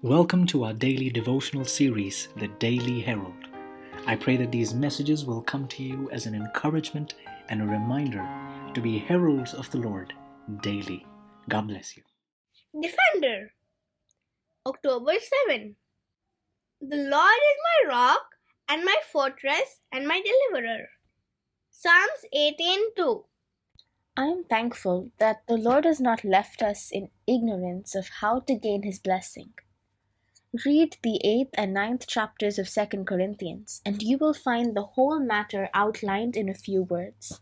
Welcome to our daily devotional series, The Daily Herald. I pray that these messages will come to you as an encouragement and a reminder to be heralds of the Lord daily. God bless you. Defender, October 7. The Lord is my rock and my fortress and my deliverer. Psalms 18:2. I am thankful that the Lord has not left us in ignorance of how to gain His blessing. Read the 8th and ninth chapters of 2 Corinthians, and you will find the whole matter outlined in a few words.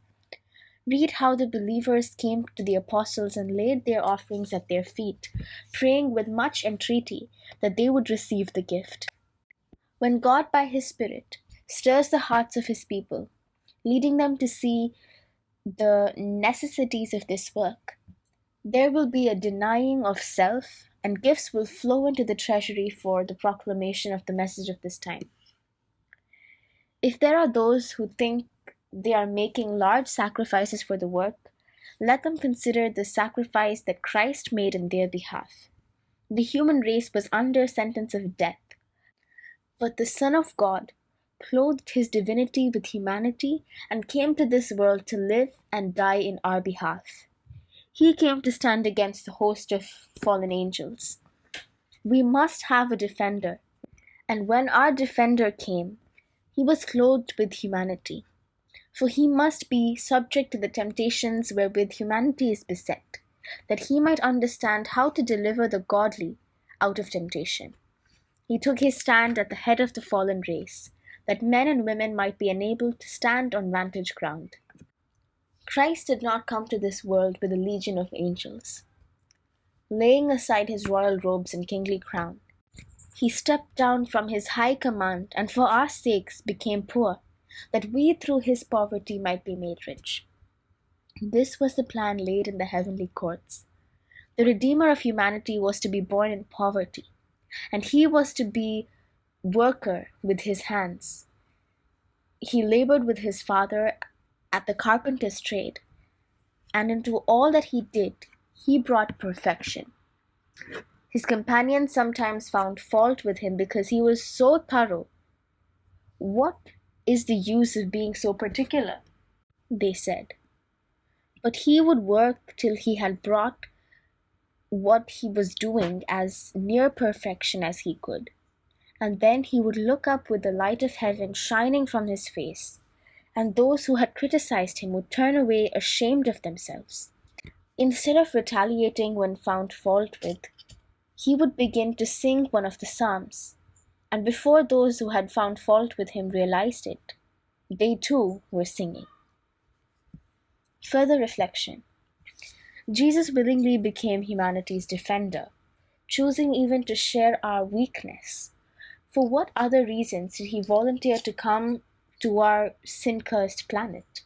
Read how the believers came to the apostles and laid their offerings at their feet, praying with much entreaty that they would receive the gift. When God, by His Spirit, stirs the hearts of His people, leading them to see the necessities of this work, there will be a denying of self, and gifts will flow into the treasury for the proclamation of the message of this time. If there are those who think they are making large sacrifices for the work, let them consider the sacrifice that Christ made in their behalf. The human race was under sentence of death, but the Son of God clothed His divinity with humanity and came to this world to live and die in our behalf. He came to stand against the host of fallen angels. We must have a defender, and when our defender came, He was clothed with humanity, for He must be subject to the temptations wherewith humanity is beset, that He might understand how to deliver the godly out of temptation. He took His stand at the head of the fallen race, that men and women might be enabled to stand on vantage ground. Christ did not come to this world with a legion of angels. Laying aside His royal robes and kingly crown, He stepped down from His high command and for our sakes became poor, that we through His poverty might be made rich. This was the plan laid in the heavenly courts. The Redeemer of humanity was to be born in poverty, and He was to be worker with His hands. He labored with His Father at the carpenter's trade, and into all that He did, He brought perfection. His companions sometimes found fault with Him because He was so thorough. "What is the use of being so particular?" they said. But He would work till He had brought what He was doing as near perfection as He could, and then He would look up with the light of heaven shining from His face, and those who had criticized Him would turn away ashamed of themselves. Instead of retaliating when found fault with, He would begin to sing one of the Psalms, and before those who had found fault with Him realized it, they too were singing. Further reflection. Jesus willingly became humanity's defender, choosing even to share our weakness. For what other reasons did He volunteer to come to our sin-cursed planet?